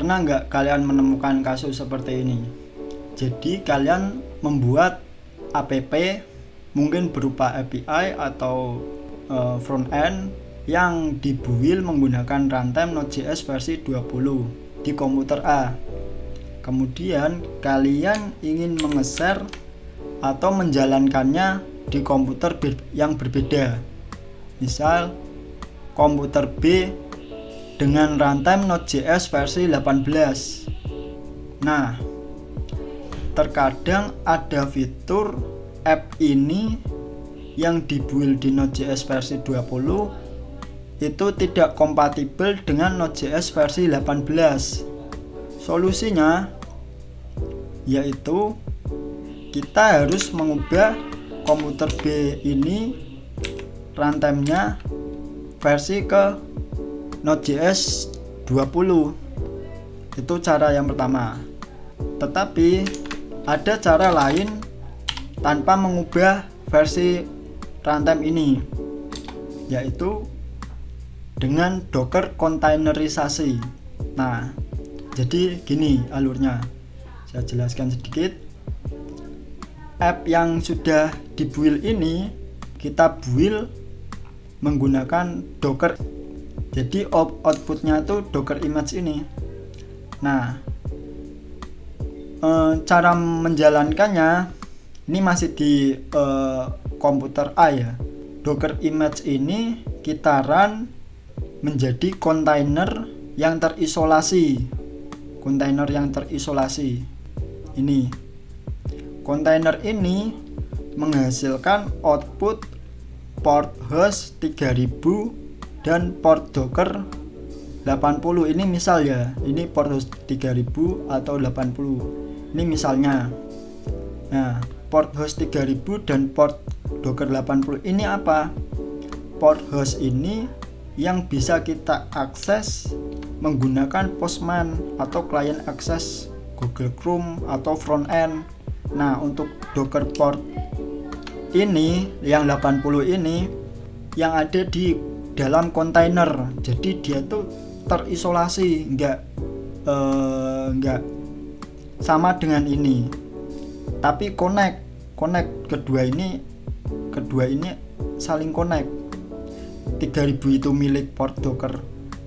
Pernah nggak kalian menemukan kasus seperti ini? Jadi kalian membuat app mungkin berupa API atau front end yang dibuild menggunakan runtime Node.js versi 20 di komputer A. Kemudian kalian ingin menge-share atau menjalankannya di komputer yang berbeda. Misal komputer B dengan runtime Node.js versi 18. Nah, terkadang ada fitur app ini yang dibuild di Node.js versi 20 itu tidak kompatibel dengan Node.js versi 18. Solusinya yaitu kita harus mengubah komputer B ini runtime-nya versi ke Node.js 20. Itu cara yang pertama. Tetapi ada cara lain tanpa mengubah versi runtime ini, yaitu dengan Docker containerisasi. Nah, jadi gini alurnya. Saya jelaskan sedikit. App yang sudah dibuild ini kita build menggunakan Docker. Jadi outputnya itu Docker image ini. Nah, cara menjalankannya ini masih di komputer A ya. Docker image ini kita run menjadi kontainer yang terisolasi. Kontainer yang terisolasi. Ini. Kontainer ini menghasilkan output port host 3000 dan port Docker 80. Ini misal ya, ini port host 3000 atau 80. Ini misalnya. Nah, port host 3000 dan port Docker 80 ini apa? Port host ini yang bisa kita akses menggunakan Postman atau client access Google Chrome atau front end. Nah, untuk Docker port ini yang 80 ini yang ada di dalam kontainer, jadi dia tuh terisolasi, enggak sama dengan ini, tapi connect kedua ini saling connect. 3000 itu milik port Docker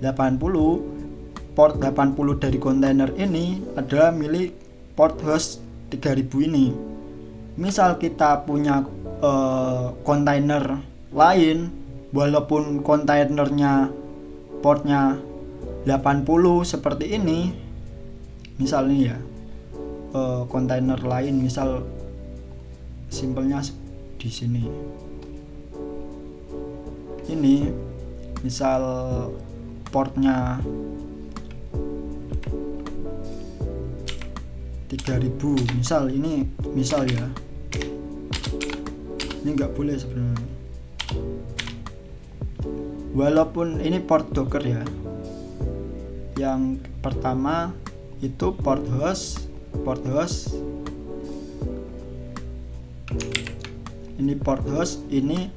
80, port 80 dari kontainer ini adalah milik port host 3000 ini. Misal kita punya kontainer lain, walaupun kontainernya portnya 80 seperti ini, misalnya ya kontainer lain, misal simpelnya di sini. Ini misal portnya 3000, misal ya. Ini nggak boleh sebenarnya. Walaupun ini port Docker ya. Yang pertama itu port host. Ini port host, ini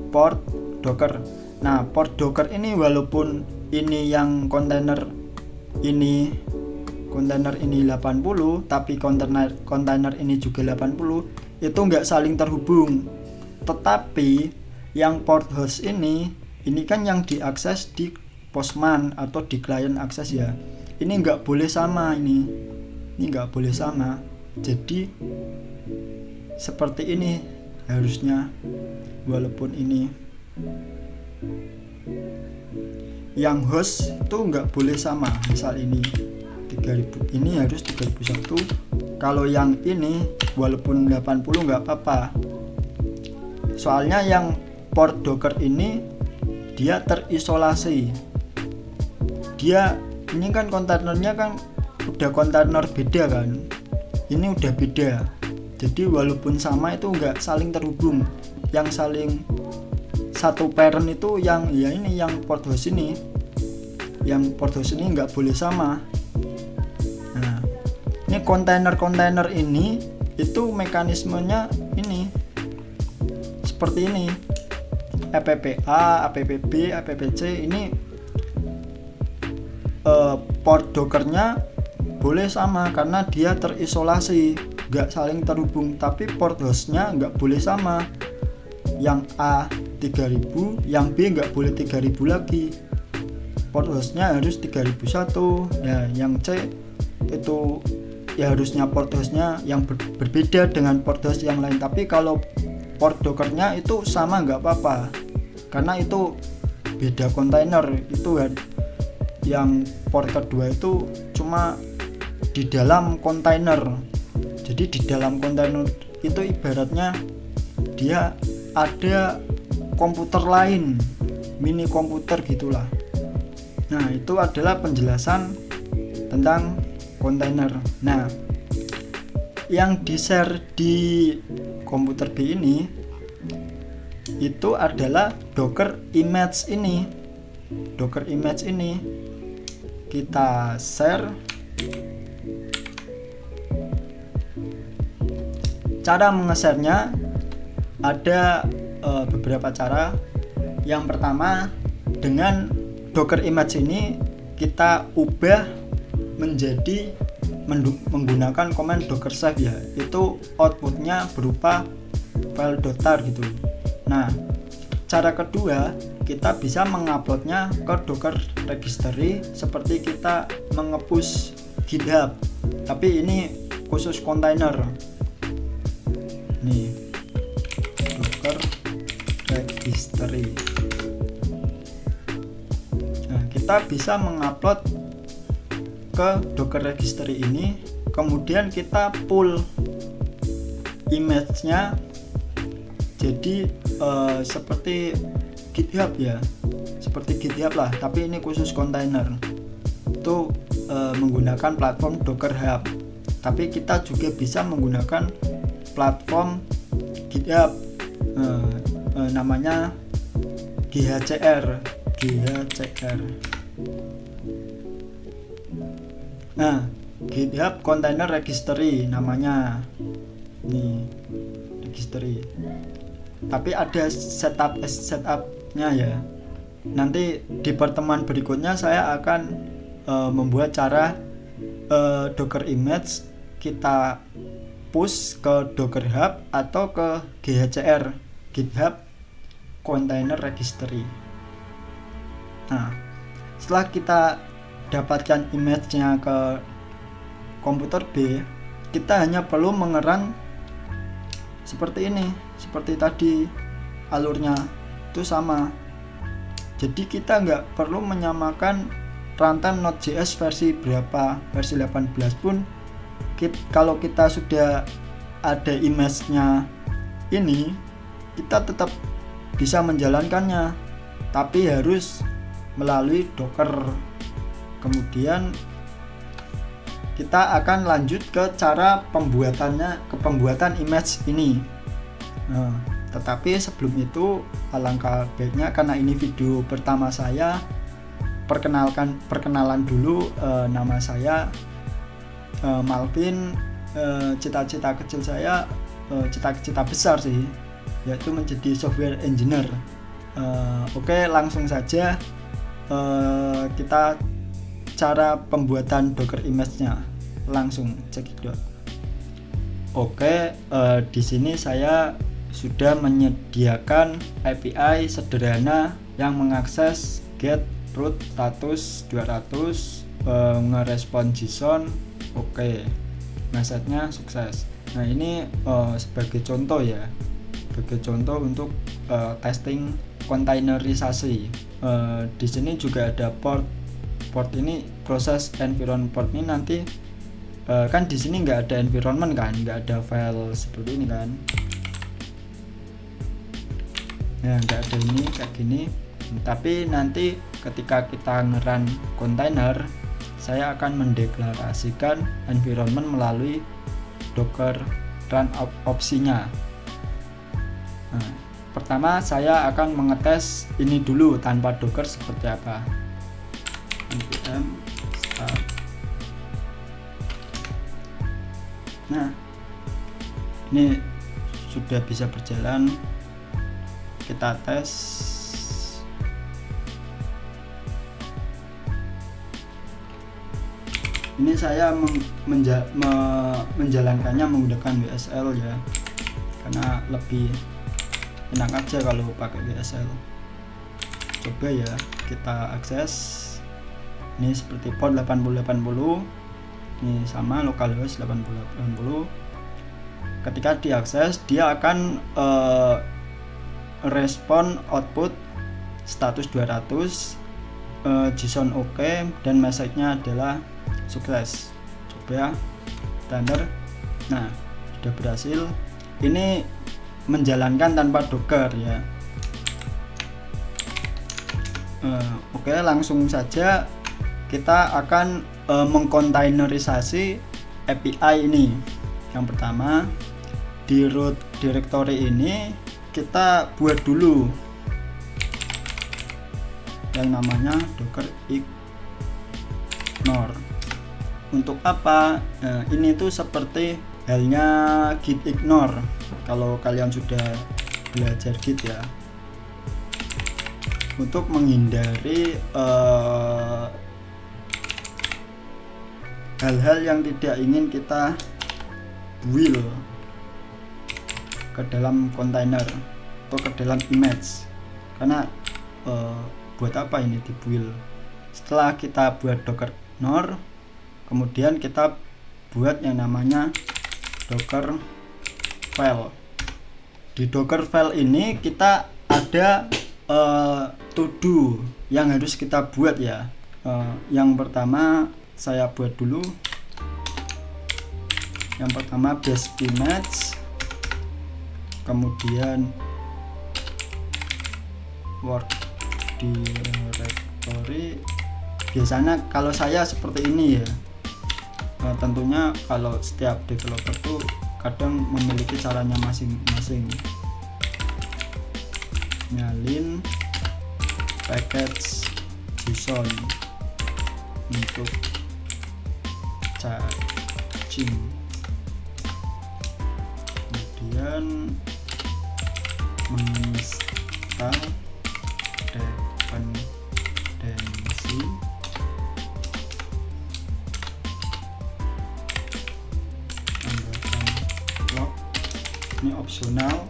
port Docker. Nah, port Docker ini walaupun ini yang kontainer ini 80, tapi kontainer ini juga 80, itu enggak saling terhubung. Tetapi yang port host ini kan yang diakses di Postman atau di client access ya. Ini enggak boleh sama ini enggak boleh sama. Jadi seperti ini harusnya, walaupun ini yang host itu enggak boleh sama. Misal ini 3000, ini harus 3001. Kalau yang ini walaupun 80 enggak apa-apa. Soalnya yang port Docker ini dia terisolasi. Dia ini kan kontainernya kan udah kontainer beda kan. Ini udah beda. Jadi walaupun sama itu enggak saling terhubung. Yang saling satu parent itu yang ya ini yang port host ini. Yang port host ini enggak boleh sama. Nah, ini kontainer ini itu mekanismenya ini seperti ini. APPA, APPB, APPC ini port Dockernya boleh sama karena dia terisolasi, nggak saling terhubung. Tapi port hostnya nggak boleh sama, yang A 3000, yang B nggak boleh 3000 lagi. Port hostnya harus 3001 ya, yang C itu ya harusnya port hostnya yang berbeda dengan port host yang lain. Tapi kalau port Dockernya itu sama nggak apa-apa karena itu beda kontainer. Itu yang port kedua itu cuma di dalam kontainer. Jadi di dalam kontainer itu ibaratnya dia ada komputer lain, mini komputer gitulah. Nah, itu adalah penjelasan tentang kontainer. Nah, yang di-share di komputer B ini itu adalah Docker image ini. Docker image ini kita share. Cara mengesernya ada beberapa cara. Yang pertama, dengan Docker image ini kita ubah menjadi menggunakan command docker save ya. Itu outputnya berupa file .tar gitu. Nah, cara kedua, kita bisa menguploadnya ke Docker registry seperti kita mengepush GitHub. Tapi ini khusus kontainer. Nih, Docker registry. Nah, kita bisa mengupload ke Docker registry ini, kemudian kita pull image-nya jadi seperti GitHub ya, seperti GitHub lah, tapi ini khusus kontainer. Itu menggunakan platform Docker Hub. Tapi kita juga bisa menggunakan platform GitHub, namanya GHCR. Nah, GitHub Container Registry namanya. Nih, registry. Tapi ada setupnya ya. Nanti di pertemuan berikutnya saya akan membuat cara Docker image kita push ke Docker Hub atau ke GHCR, GitHub Container Registry. Nah, setelah kita dapatkan image-nya ke komputer B, kita hanya perlu mengerun seperti ini, seperti tadi alurnya itu sama. Jadi kita nggak perlu menyamakan runtime Node.js versi berapa, versi 18 pun kalau kita sudah ada image-nya ini, kita tetap bisa menjalankannya, tapi harus melalui Docker. Kemudian kita akan lanjut ke cara pembuatan image ini. Nah, tetapi sebelum itu alangkah baiknya, karena ini video pertama saya, perkenalan dulu. Nama saya Malvin. Cita-cita kecil saya, cita-cita besar sih, yaitu menjadi software engineer. Oke, langsung saja kita cara pembuatan Docker image-nya, langsung cekidot. Oke, di sini saya sudah menyediakan API sederhana yang mengakses get root status 200, ngerespon JSON. Oke, message-nya sukses. Nah, ini sebagai contoh ya, sebagai contoh untuk testing kontainerisasi. Di sini juga ada port ini, proses environment port ini nanti kan di sini nggak ada environment kan, nggak ada file seperti ini kan. Nah, nggak ada ini kayak gini. Tapi nanti ketika kita ngerun kontainer, saya akan mendeklarasikan environment melalui Docker run opsinya. Nah, pertama saya akan mengetes ini dulu tanpa Docker seperti apa. npm start. Nah, ini sudah bisa berjalan. Kita tes. Ini saya menjalankannya menggunakan WSL ya, karena lebih enak aja kalau pakai WSL. Coba ya kita akses. Ini seperti port 8080, ini sama localhost 8080. Ketika diakses dia akan respon output status 200, JSON oke, dan message-nya adalah sukses. Coba ya, standar. Nah, sudah berhasil. Ini menjalankan tanpa Docker ya. Oke, langsung saja kita akan mengkontainerisasi API ini. Yang pertama, di root directory ini kita buat dulu yang namanya docker ignore. Untuk apa? Ini tuh seperti halnya git ignore kalau kalian sudah belajar git ya, untuk menghindari hal-hal yang tidak ingin kita build ke dalam kontainer atau ke dalam image. Karena buat apa ini di build? Setelah kita buat docker ignore, kemudian kita buat yang namanya docker file. Di docker file ini kita ada to do yang harus kita buat ya. Yang pertama saya buat dulu. Yang pertama base image, kemudian work directory. Biasanya kalau saya seperti ini ya. Tentunya kalau setiap developer tuh kadang memiliki caranya masing-masing. Nyalin package JSON untuk caching, kemudian menginstal dependency, tambahkan log, ini opsional.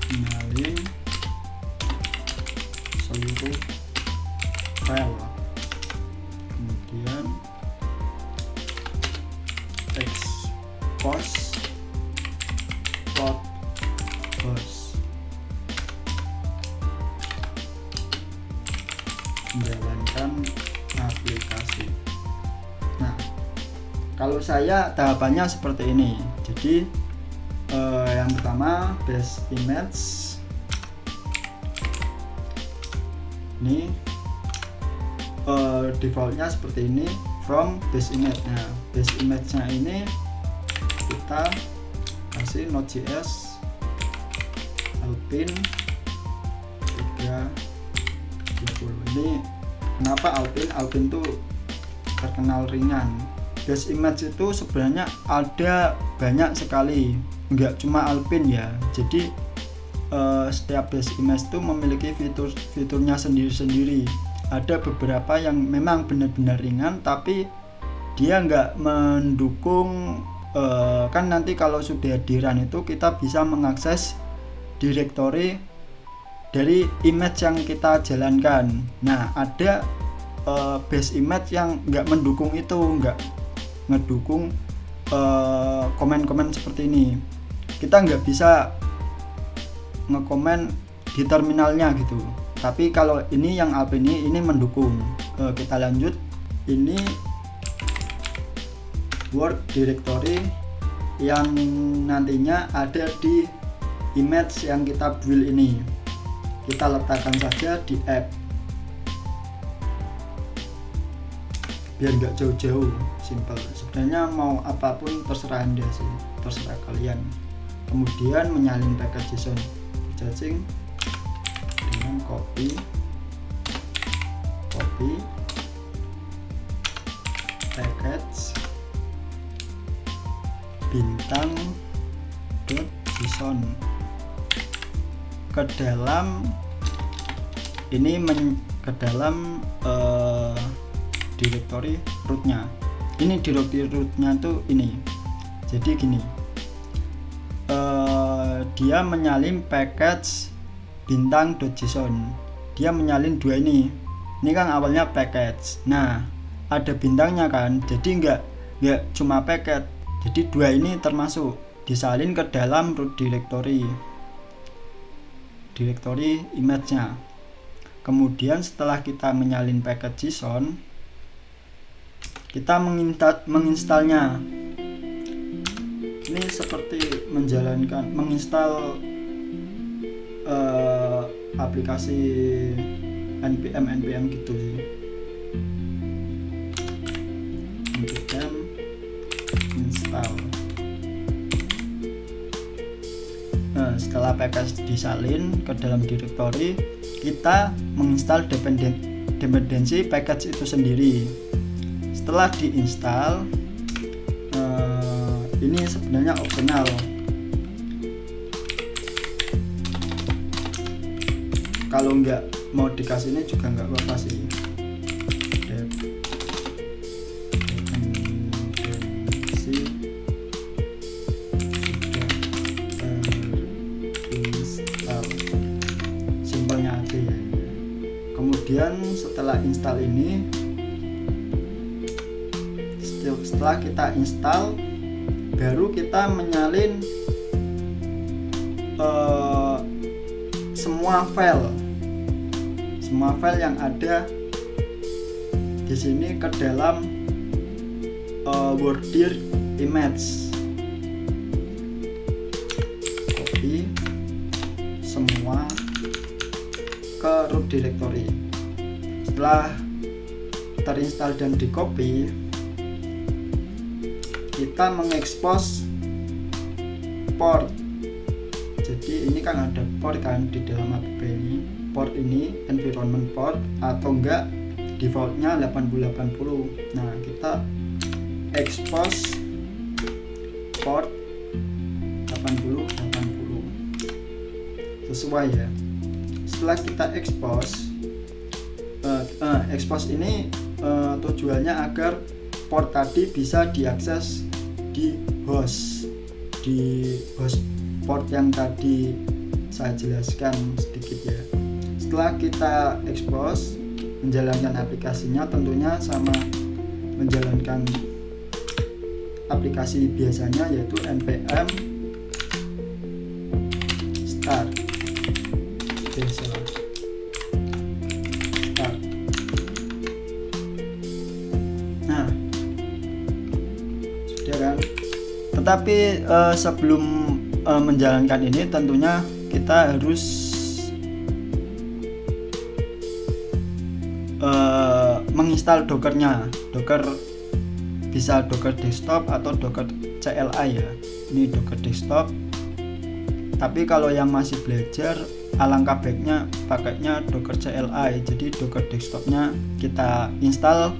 Nyalin seluruh file, kemudian expose plot host, menjalankan aplikasi. Nah, kalau saya tahapannya seperti ini. Jadi yang pertama base image, ini defaultnya seperti ini, from base image. Nah, base image nya ini kita kasih Node.js Alpine 320. Ini kenapa Alpine? Alpine tuh terkenal ringan. Base image itu sebenarnya ada banyak sekali, enggak cuma Alpine ya. Jadi setiap base image itu memiliki fiturnya sendiri-sendiri. Ada beberapa yang memang benar-benar ringan, tapi dia enggak mendukung. Kan nanti kalau sudah di run itu kita bisa mengakses directory dari image yang kita jalankan. Nah, ada base image yang enggak mendukung itu, enggak ngedukung komen-komen seperti ini. Kita nggak bisa ngekomen di terminalnya gitu. Tapi kalau ini yang Alpine ini mendukung. Kita lanjut. Ini work directory yang nantinya ada di image yang kita build ini. Kita letakkan saja di app, biar nggak jauh-jauh, simple. Sebenarnya mau apapun terserah Anda sih, terserah kalian. Kemudian menyalin package JSON caching dengan copy package bintang .json ke dalam ini, ke dalam directory rootnya. Ini directory rootnya tuh ini. Jadi gini, dia menyalin package bintang.json. Dia menyalin dua ini. Ini kan awalnya package. Nah, ada bintangnya kan. Jadi nggak cuma package. Jadi dua ini termasuk disalin ke dalam root directory image-nya. Kemudian setelah kita menyalin package JSON, kita menginstalnya. Ini seperti menginstal aplikasi npm gitu sih. npm install. Nah, setelah package disalin ke dalam directory, kita menginstal dependensi package itu sendiri. Setelah diinstal, ini sebenarnya opsional. Kalau nggak mau dikasih ini juga nggak apa-apa sih. Dependensi sudah terinstall, simpelnya aja ya. Kemudian setelah install ini, setelah kita install, baru kita menyalin semua file yang ada di sini ke dalam wordir image. Copy semua ke root directory. Setelah terinstall dan di copy, kita mengekspos port. Jadi ini kan ada port kan di dalam app ini. Port ini environment port atau enggak defaultnya 8080. Nah, kita expose port 8080 sesuai ya. Setelah kita expose ini tujuannya agar port tadi bisa diakses di host port yang tadi saya jelaskan sedikit ya. Setelah kita expose, menjalankan aplikasinya tentunya sama menjalankan aplikasi biasanya, yaitu npm start. Start. Nah, sudah kan? Tetapi sebelum menjalankan ini tentunya kita harus menginstal dokernya. Docker bisa docker desktop atau docker CLI ya. Ini docker desktop. Tapi kalau yang masih belajar, alangkah baiknya pakainya docker CLI. Jadi docker desktopnya kita install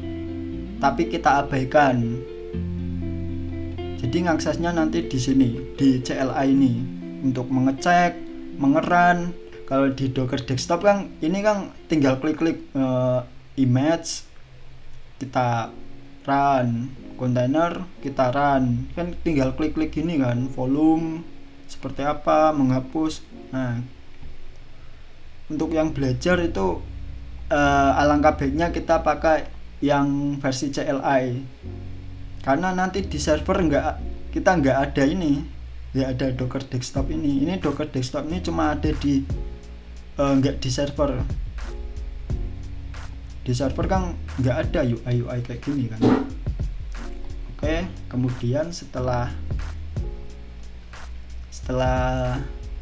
tapi kita abaikan. Jadi ngaksesnya nanti di sini, di CLI ini untuk mengecek, mengeran. Kalau di docker desktop kan ini kan tinggal klik-klik image, kita run, container kita run, kan tinggal klik-klik gini kan, volume seperti apa, menghapus. Nah, untuk yang belajar itu alangkah baiknya kita pakai yang versi CLI, karena nanti di server kita nggak ada ini, nggak ada docker desktop ini. Ini docker desktop ini cuma ada di nggak di server. Di server kan nggak ada UI kayak gini kan. Oke, kemudian setelah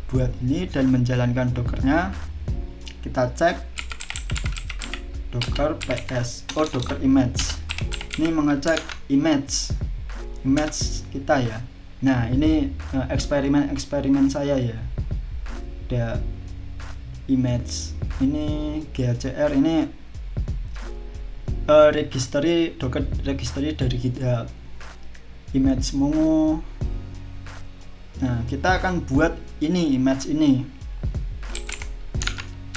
buat ini dan menjalankan dokernya, kita cek docker ps docker image. Ini mengecek image kita ya. Nah, ini eksperimen saya ya. Ada image ini GHCR, ini docker registry dari GitHub, image Mongo. Nah, kita akan buat ini image ini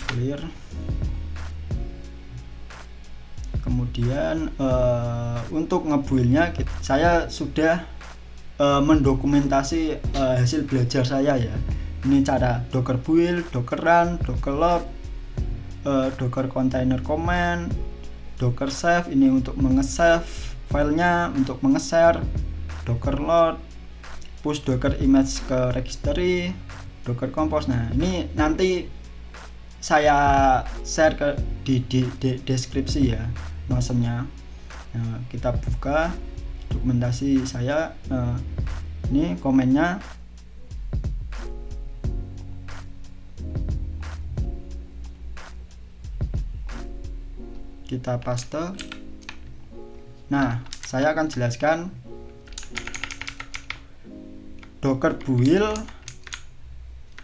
clear. Kemudian untuk ngebuildnya saya sudah mendokumentasi hasil belajar saya ya. Ini cara docker build, docker run, docker log, docker container command, docker save ini untuk mengesave filenya, untuk mengeser, docker load, push docker image ke registry, docker compose. Nah ini nanti saya share di deskripsi ya notionnya. Nah, kita buka dokumentasi saya, ini komennya. Kita paste. Nah, saya akan jelaskan docker build,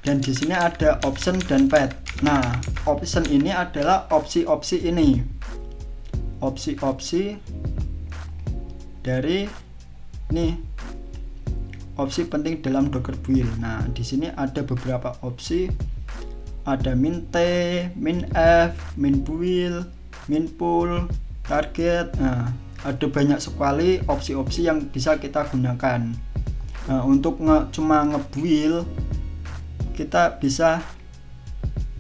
dan di sini ada option dan path. Nah, option ini adalah opsi-opsi ini, opsi-opsi dari nih, opsi penting dalam docker build. Nah, di sini ada beberapa opsi, ada min t, min f, min build, min pull, target. Nah, ada banyak sekali opsi-opsi yang bisa kita gunakan. Nah, untuk cuma ngebuild kita bisa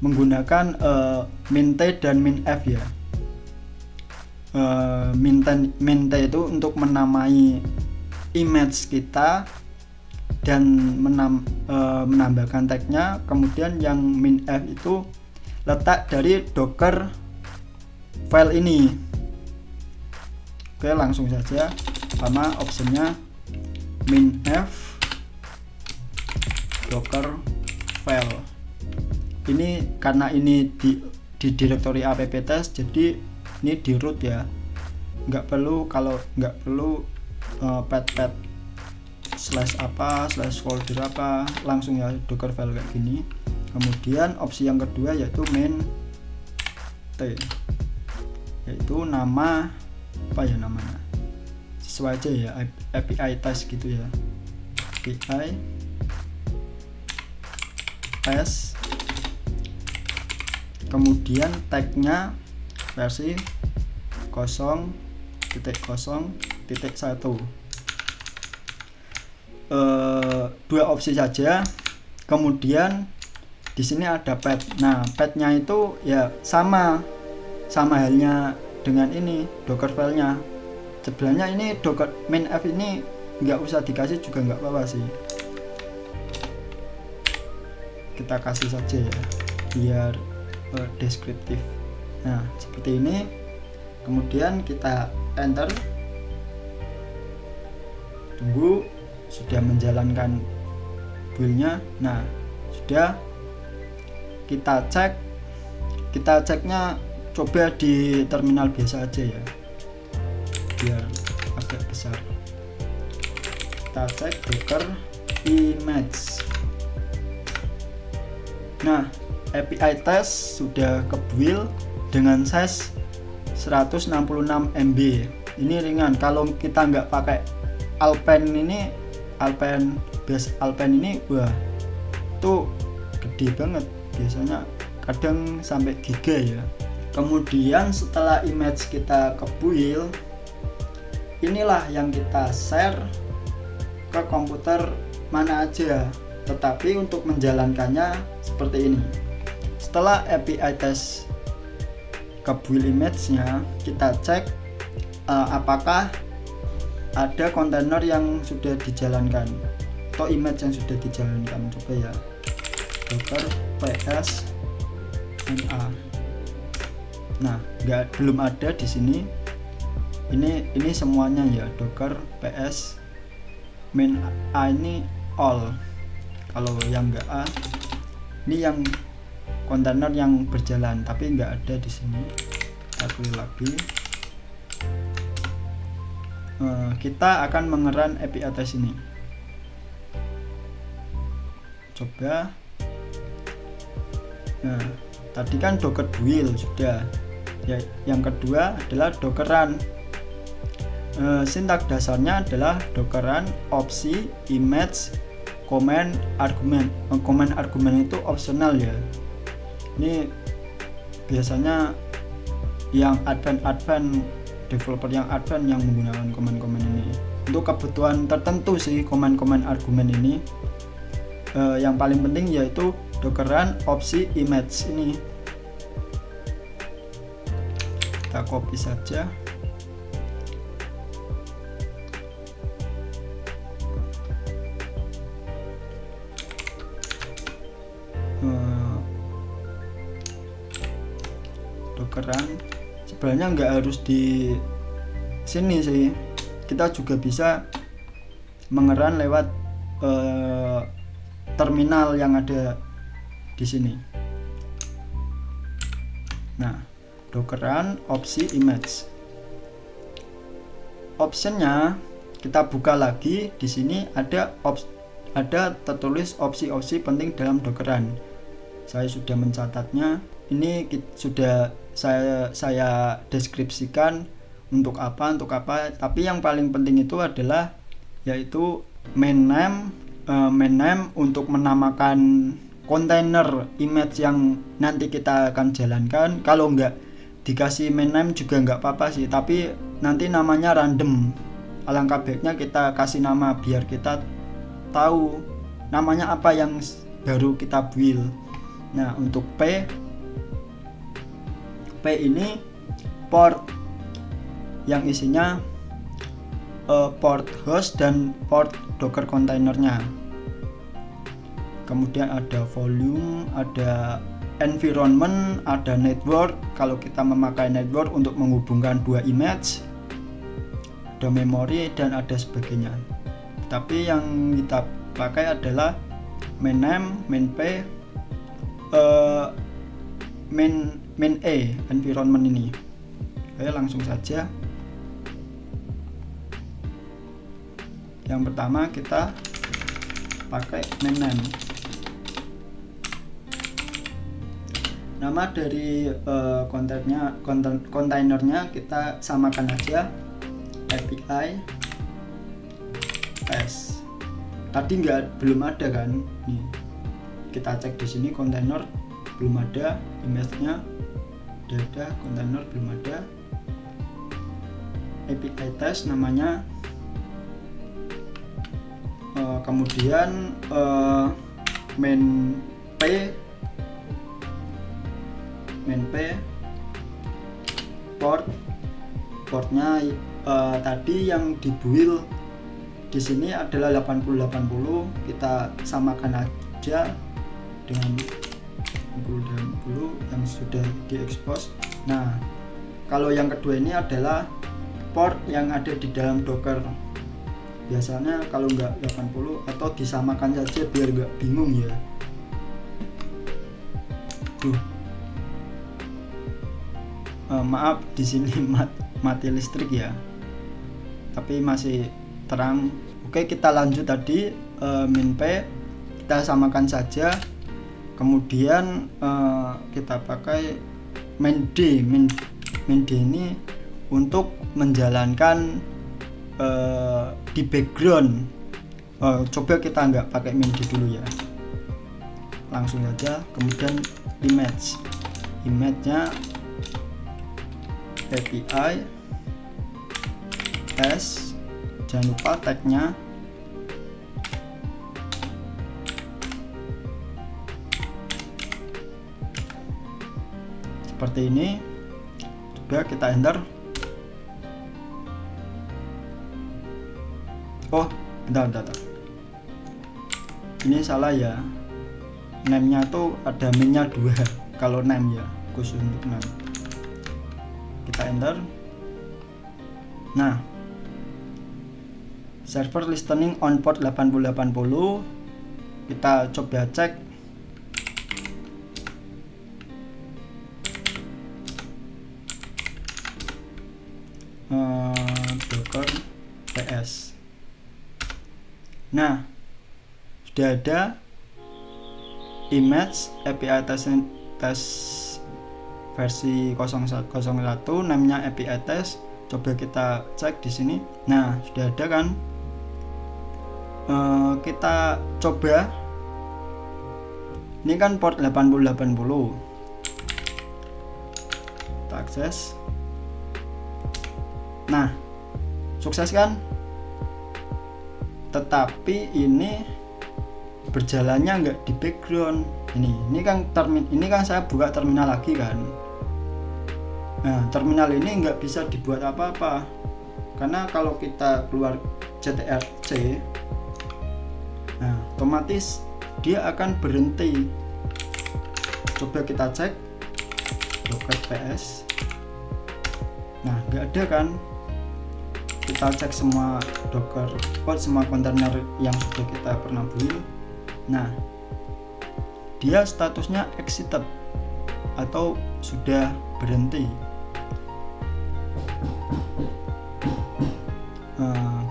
menggunakan min t dan min f ya. Min t itu untuk menamai image kita dan menambahkan tagnya. Kemudian yang min f itu letak dari docker file ini. Oke, langsung saja sama optionnya min f docker file. Ini karena ini di direktori app-test, jadi ini di root ya, nggak perlu, kalau nggak perlu pet slash apa slash folder apa, langsung ya docker file kayak gini. Kemudian opsi yang kedua yaitu min t, yaitu nama apa ya namanya, sesuai aja ya, API test gitu ya, API test. Kemudian tagnya versi 0.0.1. Dua opsi saja. Kemudian di sini ada path. Nah, pathnya itu ya sama halnya dengan ini docker filenya. Sebenarnya ini docker min f ini nggak usah dikasih juga nggak apa-apa sih, kita kasih saja ya biar deskriptif. Nah, seperti ini. Kemudian kita enter, tunggu, sudah menjalankan build-nya. Nah, sudah, kita ceknya coba di terminal biasa aja ya biar agak besar. Kita cek docker image. Nah, API test sudah ke build dengan size 166 MB. Ini ringan. Kalau kita nggak pakai Alpine base Alpine ini, wah itu gede banget, biasanya kadang sampai giga ya. Kemudian setelah image kita ke build, inilah yang kita share ke komputer mana aja, tetapi untuk menjalankannya seperti ini. Setelah API test ke build image-nya, kita cek apakah ada kontainer yang sudah dijalankan atau image yang sudah dijalankan. Coba ya, docker ps na. Nah, belum ada di sini. Ini semuanya ya, docker ps main a ini all. Kalau yang enggak a, ini yang kontainer yang berjalan, tapi enggak ada di sini. Kita pilih lagi. Kita akan mengerun API test ini. Coba. Nah, tadi kan docker build sudah. Ya, yang kedua adalah docker run. Sintak dasarnya adalah docker run opsi image command argument. Command argument itu optional ya. Ini biasanya yang advance developer yang advance yang menggunakan command-command ini. Untuk kebutuhan tertentu sih command-command argumen ini. Yang paling penting yaitu docker run opsi image ini. Kita copy saja. Docker run sebenarnya nggak harus di sini sih, kita juga bisa mengeran lewat terminal yang ada di sini. Nah, docker run opsi image. Optionnya kita buka lagi, di sini ada tertulis opsi-opsi penting dalam docker run. Saya sudah mencatatnya. Ini sudah saya deskripsikan untuk apa, tapi yang paling penting itu adalah yaitu main name untuk menamakan kontainer image yang nanti kita akan jalankan. Kalau enggak dikasih main name juga enggak apa-apa sih, tapi nanti namanya random. Alangkah baiknya kita kasih nama biar kita tahu namanya apa yang baru kita build. Nah, untuk P ini port yang isinya port host dan port docker kontainernya. Kemudian ada volume, ada environment, ada network kalau kita memakai network untuk menghubungkan dua image, ada memory dan ada sebagainya. Tapi yang kita pakai adalah main name, main P, main E, environment ini. Oke, langsung saja. Yang pertama kita pakai main name. Nama dari kontainernya kita samakan aja, API test. Tadi belum ada kan? Nih, kita cek di sini kontainer belum ada, image-nya udah ada, kontainer belum ada. API test namanya. Kemudian main P portnya tadi yang dibuild di sini adalah 8080, kita samakan aja dengan 8080 yang sudah diekspos. Nah, kalau yang kedua ini adalah port yang ada di dalam Docker. Biasanya kalau nggak 80 atau disamakan saja biar nggak bingung ya. Maaf di sini mati listrik ya, tapi masih terang. Oke, kita lanjut tadi. Min P kita samakan saja, kemudian kita pakai main D. Main D ini untuk menjalankan di background. Coba kita nggak pakai main D dulu ya, langsung saja. Kemudian image-nya API S, jangan lupa tag-nya. Seperti ini. Coba kita enter. Oh, bentar. Ini salah ya. Name-nya tuh ada min-nya 2 kalau name ya, khusus untuk name. Kita enter. Nah, server listening on port 8080. Kita coba cek. Docker PS. Nah, sudah ada image API test versi 01, namanya API test. Coba kita cek di sini. Nah, sudah ada kan? Kita coba. Ini kan port 8080. Kita akses. Nah, sukses kan? Tetapi ini berjalannya nggak di background. Ini kan saya buka terminal lagi kan. Nah, terminal ini nggak bisa dibuat apa-apa karena kalau kita keluar CTRL-C, nah otomatis dia akan berhenti. Coba kita cek docker ps. Nah, nggak ada kan. Kita cek semua docker semua kontainer yang sudah kita pernah build. Nah, dia statusnya exited atau sudah berhenti.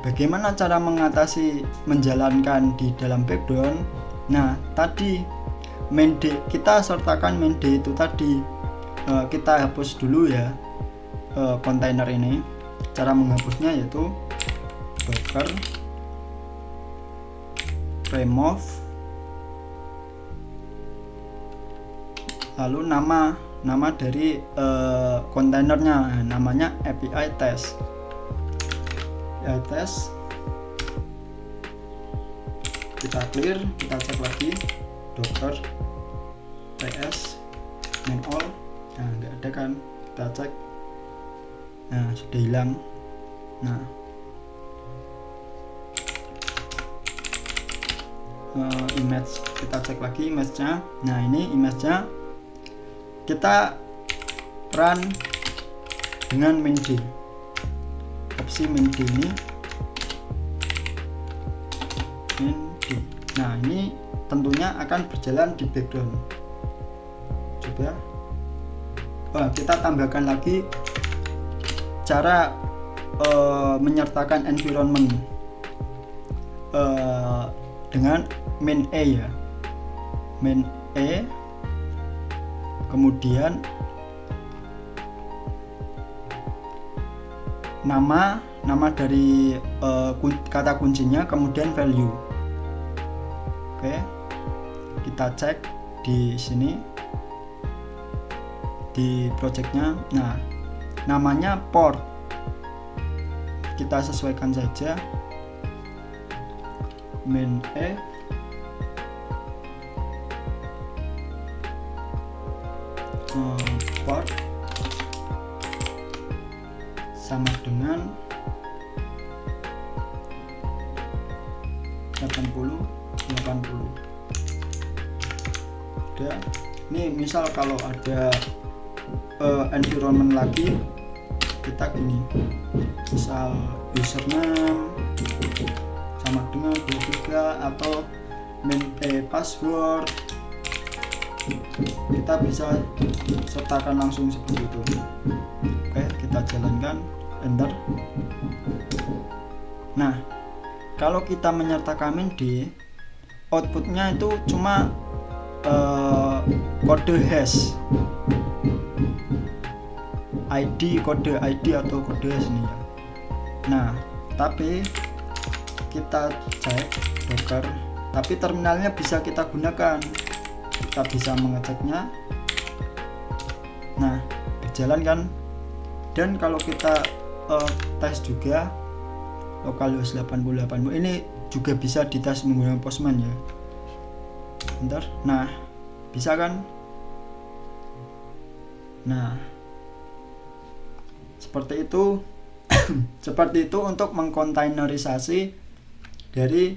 Bagaimana cara mengatasi menjalankan di dalam background? Nah, tadi main D, kita sertakan main D itu tadi. Kita hapus dulu ya kontainer ini. Cara menghapusnya yaitu docker remove, lalu nama dari kontainernya, namanya API test. Kita clear, kita cek lagi docker ps main all. Nah, nggak ada kan, kita cek. Nah, sudah hilang. Nah, image, kita cek lagi image-nya. Nah, ini image-nya kita run dengan main D. Opsi main D ini main D. Nah, ini tentunya akan berjalan di background. Coba kita tambahkan lagi cara menyertakan environment dengan main E ya. Main E, kemudian nama dari kata kuncinya, kemudian value. Oke, kita cek di sini di projectnya. Nah, namanya port kita sesuaikan saja, main E port sama dengan 80. Udah. Ini misal kalau ada environment lagi, kita gini, misal username sama dengan 23 atau main password, kita bisa sertakan langsung seperti itu. Oke, kita jalankan, enter. Nah, kalau kita menyertakan main D, outputnya itu cuma kode hash ID, kode ID atau kode hash nih ya. Nah, tapi kita cek docker, tapi terminalnya bisa kita gunakan, kita bisa mengeceknya. Nah, berjalan kan. Dan kalau kita tes juga localhost 8080 ini juga bisa dites menggunakan Postman ya. Bentar. Nah, bisa kan? Nah, seperti itu. Seperti itu untuk mengkontainerisasi dari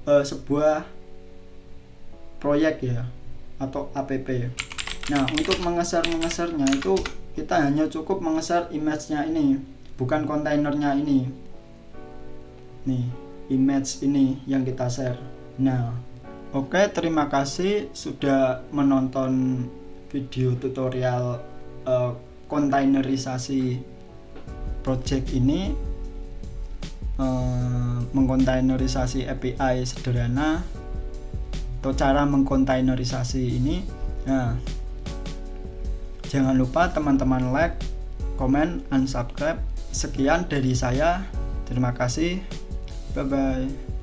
sebuah proyek ya, atau app. Nah, untuk mengeser-mengesernya itu kita hanya cukup mengeser image-nya ini, bukan kontainernya ini. Nih, image ini yang kita share. Nah, oke, terima kasih sudah menonton video tutorial kontainerisasi project ini, mengkontainerisasi API sederhana atau cara mengkontainerisasi ini. Nah, jangan lupa teman-teman like, comment, and subscribe. Sekian dari saya. Terima kasih. Bye bye.